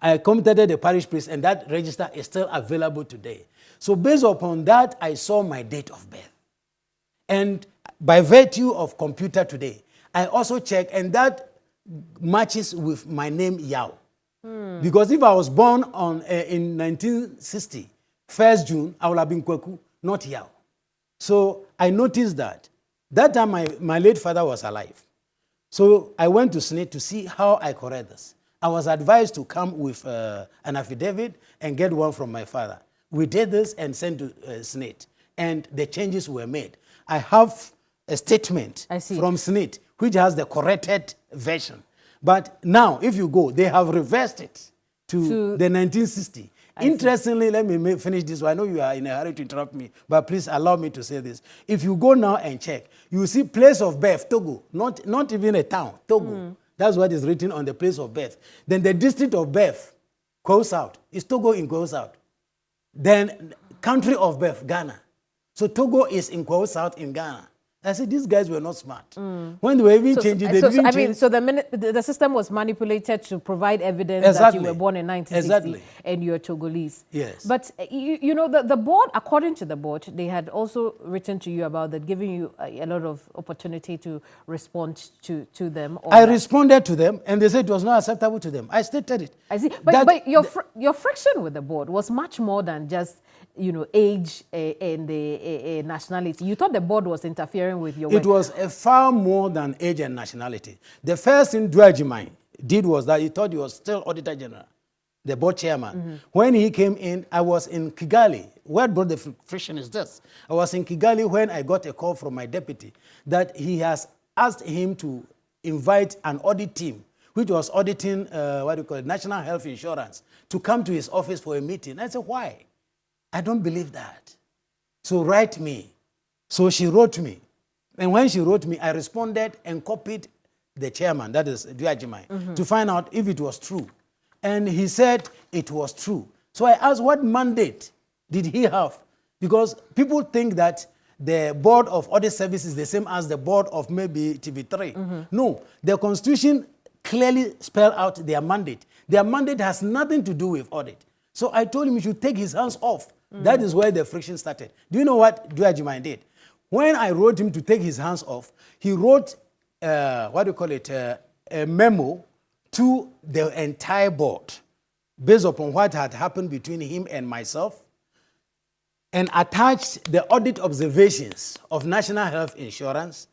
I contacted the parish priest, and that register is still available today. So based upon that, I saw my date of birth. And by virtue of computer today, I also check, and that matches with my name, Yao. Because if I was born in 1960, 1st June, I would have been Kweku, not Yao. So I noticed that. That time, my late father was alive. So I went to SNIT to see how I correct this. I was advised to come with an affidavit and get one from my father. We did this and sent to SNIT, and the changes were made. I have a statement from SNIT, which has the corrected version. But now, if you go, they have reversed it to the 1960. Interestingly, let me finish this. I know you are in a hurry to interrupt me, but please allow me to say this. If you go now and check, you will see place of birth, Togo, not even a town, Togo. That's what is written on the place of birth. Then the district of birth, Kwau South, is Togo in Kwau South. Then country of birth, Ghana. So Togo is in Kwau South in Ghana. I said, these guys were not smart. When they were even changing, they didn't change. So the system was manipulated to provide evidence that you were born in 1960 and you're Togolese. Yes. But, the board, according to the board, they had also written to you about that, giving you a lot of opportunity to respond to them. I responded to them, and they said it was not acceptable to them. I stated it. I see. But your friction with the board was much more than just age and the nationality. You thought the board was interfering with your work. It was far more than age and nationality. The first thing Duajimai did was that he thought he was still Auditor-General, the board chairman. When he came in, I was in Kigali. What brought the friction is this. I was in Kigali when I got a call from my deputy that he has asked him to invite an audit team, which was auditing, National Health Insurance, to come to his office for a meeting. I said, why? I don't believe that. So write me. So she wrote me. And when she wrote me, I responded and copied the chairman, that is Duajimai, to find out if it was true. And he said it was true. So I asked, what mandate did he have? Because people think that the Board of Audit Service is the same as the Board of maybe TV3. No, the Constitution clearly spelled out their mandate. Their mandate has nothing to do with audit. So I told him he should take his hands off. That is where the friction started. Do you know what Duajimai did? When I wrote him to take his hands off, he wrote, a memo to the entire board based upon what had happened between him and myself, and attached the audit observations of National Health Insurance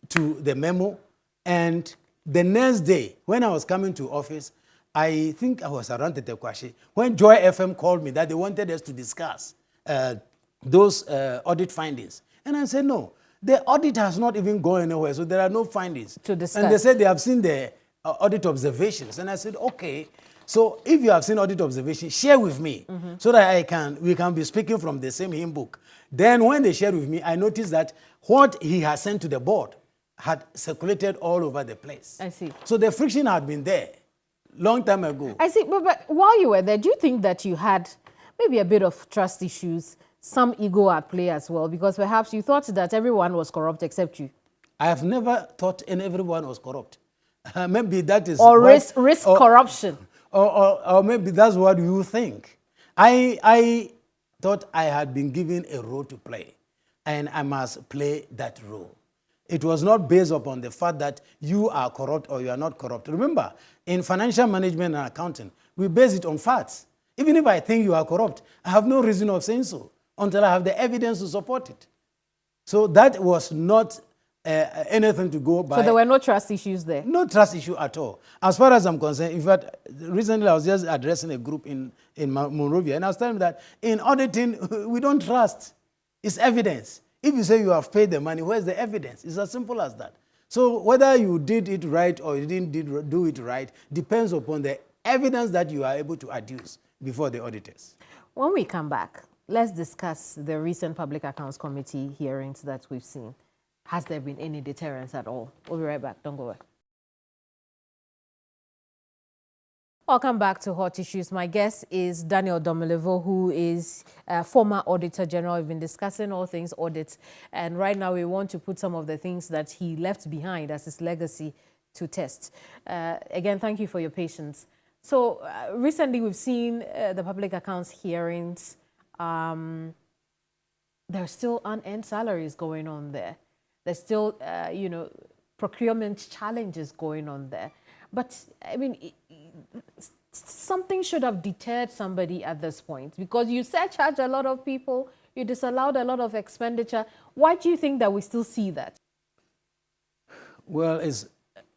to the memo. And the next day, when I was coming to office, I think I was around Tetekwashi, when Joy FM called me that they wanted us to discuss those audit findings. And I said, no, the audit has not even gone anywhere, so there are no findings to discuss. And they said they have seen the audit observations. And I said, okay, so if you have seen audit observations, share with me so that we can be speaking from the same hymn book. Then when they shared with me, I noticed that what he has sent to the board had circulated all over the place. I see. So the friction had been there long time ago. I see. But while you were there, do you think that you had maybe a bit of trust issues, some ego at play as well? Because perhaps you thought that everyone was corrupt except you. I have never thought everyone was corrupt. Maybe that is... Or risk corruption. Or maybe that's what you think. I thought I had been given a role to play, and I must play that role. It was not based upon the fact that you are corrupt or you are not corrupt. Remember, in financial management and accounting, we base it on facts. Even if I think you are corrupt, I have no reason of saying so until I have the evidence to support it. So that was not anything to go by. So there were no trust issues there? No trust issue at all. As far as I'm concerned, in fact, recently I was just addressing a group in Monrovia, and I was telling them that in auditing, we don't trust. It's evidence. If you say you have paid the money, where's the evidence? It's as simple as that. So whether you did it right or you didn't do it right depends upon the evidence that you are able to adduce before the auditors. When we come back, let's discuss the recent Public Accounts Committee hearings that we've seen. Has there been any deterrence at all? We'll be right back. Don't go away. Welcome back to Hot Issues. My guest is Daniel Domelevo, who is former Auditor General. We've been discussing all things audit, and right now we want to put some of the things that he left behind as his legacy to test. Again, thank you for your patience. So recently we've seen the public accounts hearings. There's still unearned salaries going on there. There's still, procurement challenges going on there. But, I mean, something should have deterred somebody at this point, because you surcharged a lot of people, you disallowed a lot of expenditure. Why do you think that we still see that? Well,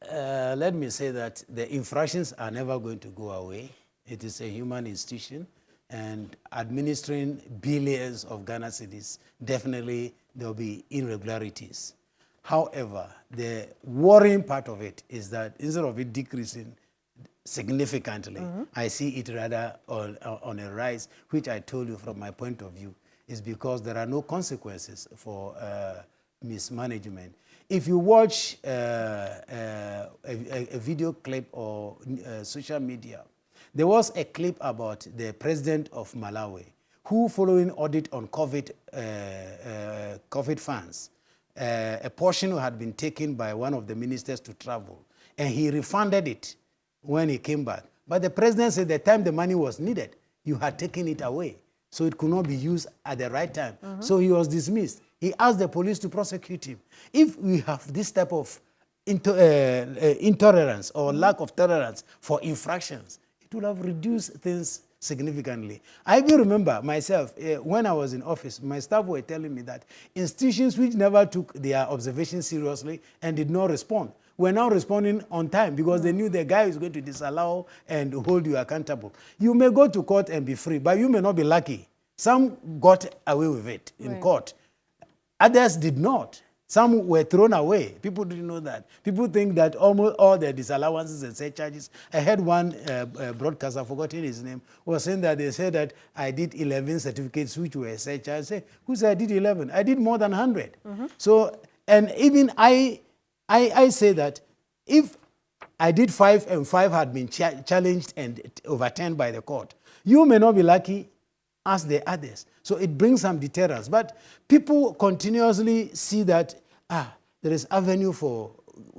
let me say that the infractions are never going to go away. It is a human institution, and administering billions of Ghana cedis, definitely there will be irregularities. However, the worrying part of it is that instead of it decreasing significantly, I see it rather on a rise, which I told you from my point of view is because there are no consequences for mismanagement. If you watch a video clip or social media, there was a clip about the president of Malawi who, following audit on COVID funds, a portion had been taken by one of the ministers to travel, and he refunded it when he came back. But the president said the time the money was needed, you had taken it away, so it could not be used at the right time. So he was dismissed. He asked the police to prosecute him. If we have this type of intolerance or lack of tolerance for infractions, it would have reduced things significantly. I even remember myself, when I was in office, my staff were telling me that institutions which never took their observations seriously and did not respond were now responding on time because they knew the guy is going to disallow and hold you accountable. You may go to court and be free, but you may not be lucky. Some got away with it in court. Others did not. Some were thrown away. People didn't know that. People think that almost all the disallowances and surcharges. I heard one broadcaster, forgotten his name, was saying that they said that I did 11 certificates which were surcharged. I said, who said I did 11? I did more than 100. So, and even I say that if I did 5 and 5 had been challenged and overturned by the court, you may not be lucky as the others. So it brings some deterrence. But people continuously see that there is avenue for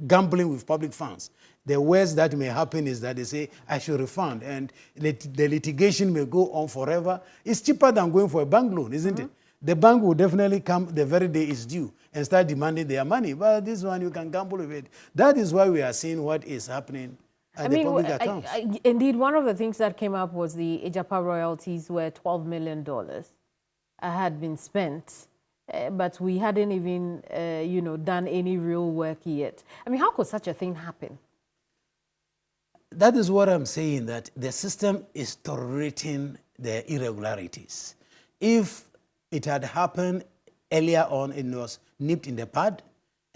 gambling with public funds. The worst that may happen is that they say, I should refund, and the litigation may go on forever. It's cheaper than going for a bank loan, isn't it? The bank will definitely come the very day it's due and start demanding their money. But this one, you can gamble with it. That is why we are seeing what is happening at the public accounts. Indeed, one of the things that came up was the Ejapa royalties where $12 million had been spent, but we hadn't even, done any real work yet. I mean, how could such a thing happen? That is what I'm saying, that the system is tolerating the irregularities. If it had happened earlier on, it was nipped in the bud,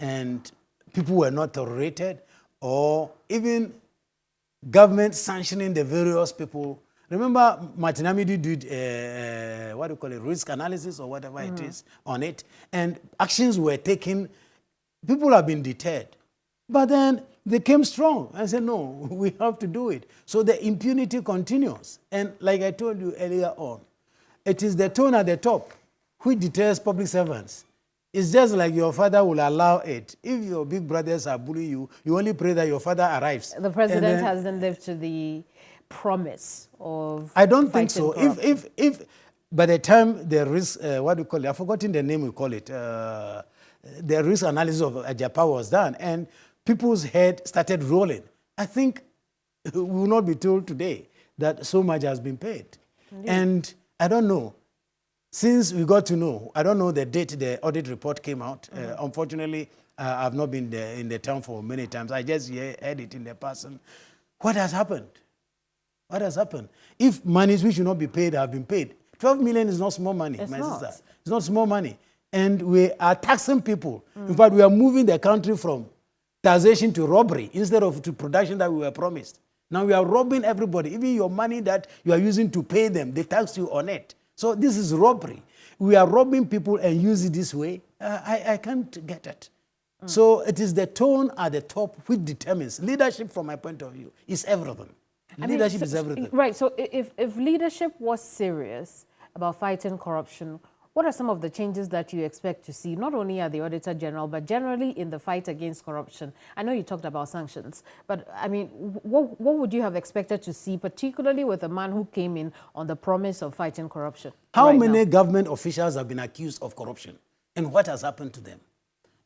and people were not tolerated, or even government sanctioning the various people. Remember, Nationality did risk analysis or whatever it is on it, and actions were taken People have been deterred. But then they came strong and said, no, we have to do it. So the impunity continues. And like I told you earlier on, it is the tone at the top which deters public servants. It's just like your father will allow it. If your big brothers are bullying you, you only pray that your father arrives. The president hasn't lived to the promise of I don't think so. corruption. If by the time the risk, what do you call it? I've forgotten the name we call it. The risk analysis of Ajapa was done and people's head started rolling. I think we will not be told today that so much has been paid. Indeed. And I don't know. Since we got to know, I don't know the date the audit report came out. Unfortunately, I've not been there in the town for many times. I just heard it in the person. What has happened? What has happened? If monies which should not be paid have been paid, 12 million is not small money, my sister. It's not small money. And we are taxing people. In fact, we are moving the country from taxation to robbery instead of to production that we were promised. Now we are robbing everybody. Even your money that you are using to pay them, they tax you on it. So this is robbery. We are robbing people and use it this way. I can't get it. So it is the tone at the top which determines. Leadership, from my point of view, is everything. Leadership is everything. Right. So if leadership was serious about fighting corruption, what are some of the changes that you expect to see, not only at the Auditor General, but generally in the fight against corruption? I know you talked about sanctions, but I mean, what would you have expected to see, particularly with a man who came in on the promise of fighting corruption? How many government officials have been accused of corruption? And what has happened to them?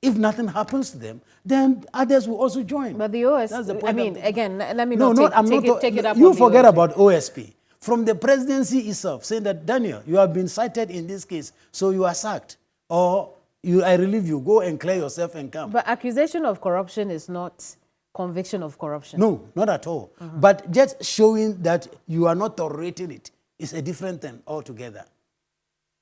If nothing happens to them, then others will also join. But the OSP, I mean, again, let me take it up. You forget about OSP. From the presidency itself, saying that, Daniel, you have been cited in this case, so you are sacked. Or I relieve you, go and clear yourself and come. But accusation of corruption is not conviction of corruption. No, not at all. But just showing that you are not tolerating it is a different thing altogether.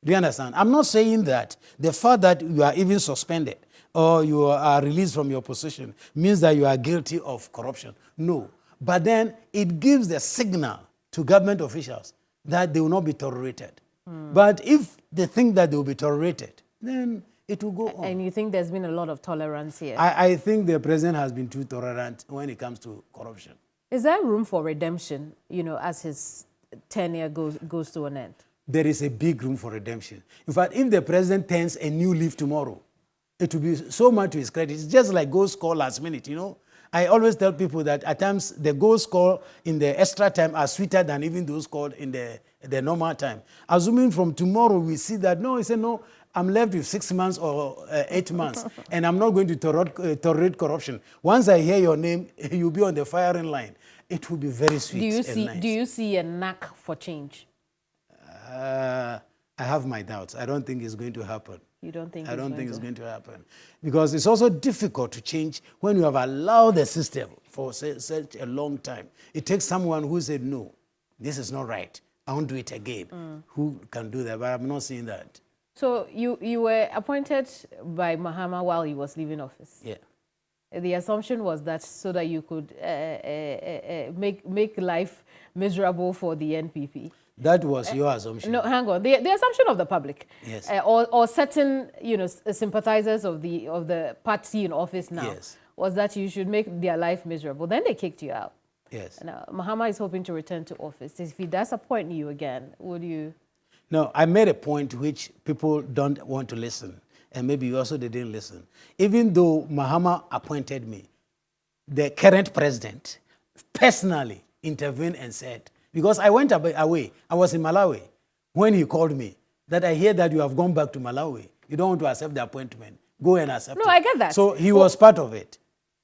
Do you understand? I'm not saying that the fact that you are even suspended or you are released from your position means that you are guilty of corruption. No. But then it gives the signal to government officials that they will not be tolerated. But if they think that they will be tolerated, then it will go on. And you think there's been a lot of tolerance here? I think the president has been too tolerant when it comes to corruption. Is there room for redemption, as his tenure goes to an end? There is a big room for redemption. In fact, if the president turns a new leaf tomorrow, it will be so much to his credit. It's just like goals scored last minute, I always tell people that at times the goals scored in the extra time are sweeter than even those scored in the normal time. Assuming from tomorrow we see that, no, he said, no, I'm left with 6 months or 8 months, and I'm not going to tolerate corruption. Once I hear your name, you'll be on the firing line. It will be very sweet and nice. Do you see a knack for change? I have my doubts. I don't think it's going to happen. You don't think? I don't think it's going to happen. Because it's also difficult to change when you have allowed the system for such a long time. It takes someone who said, no, this is not right. I won't do it again. Who can do that? But I'm not seeing that. So you were appointed by Mahama while he was leaving office? Yeah. The assumption was that so that you could make life miserable for the NPP. That was your assumption. No, hang on. The assumption of the public, yes, or certain sympathizers of the party in office now, yes, was that you should make their life miserable. Then they kicked you out. Yes. Now Mahama is hoping to return to office. If he does appoint you again, would you? No, I made a point which people don't want to listen, and maybe you also didn't listen. Even though Mahama appointed me, the current president personally intervened and said, because I went away, I was in Malawi when he called me, that I hear that you have gone back to Malawi. You don't want to accept the appointment. Go and accept it. No, I get that. So he was part of it.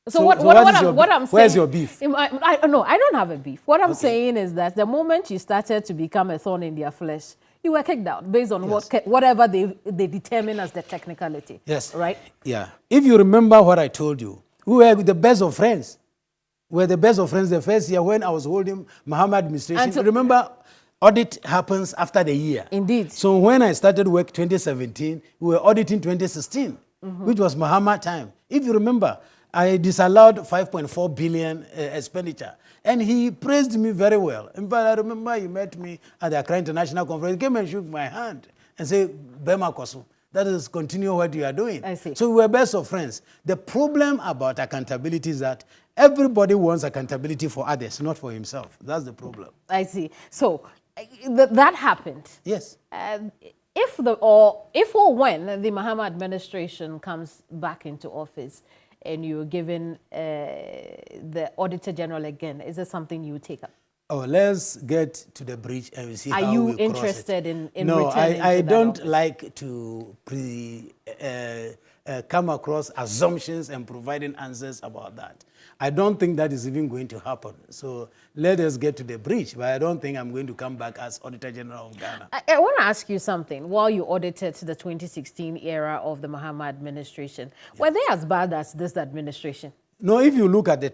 So what I'm saying... Where's your beef? No, I don't have a beef. What I'm saying is that the moment you started to become a thorn in their flesh, you were kicked out based on whatever they determine as the technicality. Yes. Right? Yeah. If you remember what I told you, we were the best of friends. We were the best of friends the first year when I was holding Mahama administration. So, remember, audit happens after the year. Indeed. So when I started work 2017, we were auditing 2016, which was Mahama time. If you remember, I disallowed 5.4 billion expenditure. And he praised me very well. In fact, I remember he met me at the Accra International Conference. He came and shook my hand and said, Bema Kosu, That is, continue what you are doing. I see. So we were best of friends. The problem about accountability is that everybody wants accountability for others, not for himself. That's the problem. I see. So that happened. Yes. If or when the Mahama administration comes back into office and you're given the Auditor General again, is there something you take up? Oh, let's get to the bridge and we see how we cross it. Are you interested in No, returning I to don't that office? like to come across assumptions and providing answers about that. I don't think that is even going to happen. So let us get to the bridge, but I don't think I'm going to come back as Auditor General of Ghana. I want to ask you something. While you audited the 2016 era of the Mahama administration, were they as bad as this administration? No, if you look at the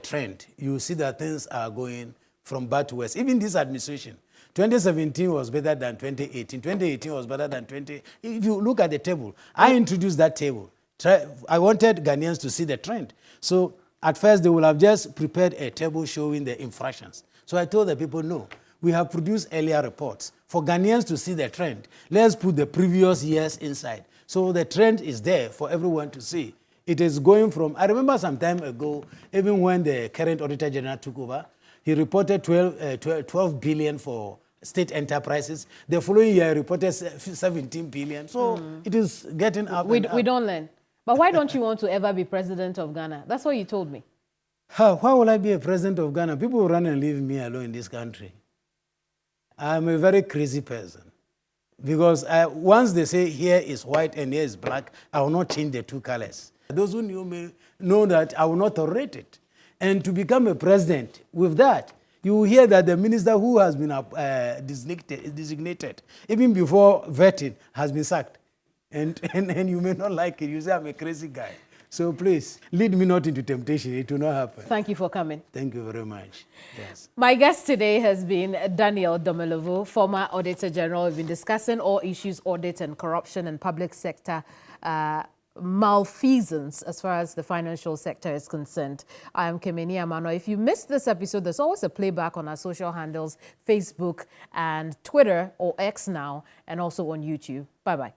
trend, you see that things are going from bad to worse. Even this administration, 2017 was better than 2018. 2018 was better than 20. If you look at the table, I introduced that table. I wanted Ghanaians to see the trend. So at first, they will have just prepared a table showing the infractions. So I told the people, no, we have produced earlier reports. For Ghanaians to see the trend, let's put the previous years inside. So the trend is there for everyone to see. It is going from, I remember some time ago, even when the current Auditor General took over, he reported 12 billion for state enterprises. The following year, he reported 17 billion. So it is getting up and up. We don't learn. But why don't you want to ever be president of Ghana? That's what you told me. Why will I be a president of Ghana? People will run and leave me alone in this country. I'm a very crazy person. Because once they say here is white and here is black, I will not change the two colors. Those who knew me know that I will not tolerate it. And to become a president, with that, you will hear that the minister who has been designated, even before vetting, has been sacked. And you may not like it. You say I'm a crazy guy. So please, lead me not into temptation. It will not happen. Thank you for coming. Thank you very much. Yes. My guest today has been Daniel Domelevo, former Auditor General. We've been discussing all issues, audit and corruption and public sector malfeasance as far as the financial sector is concerned. I am Kemeni Amano. If you missed this episode, there's always a playback on our social handles, Facebook and Twitter, or X now, and also on YouTube. Bye-bye.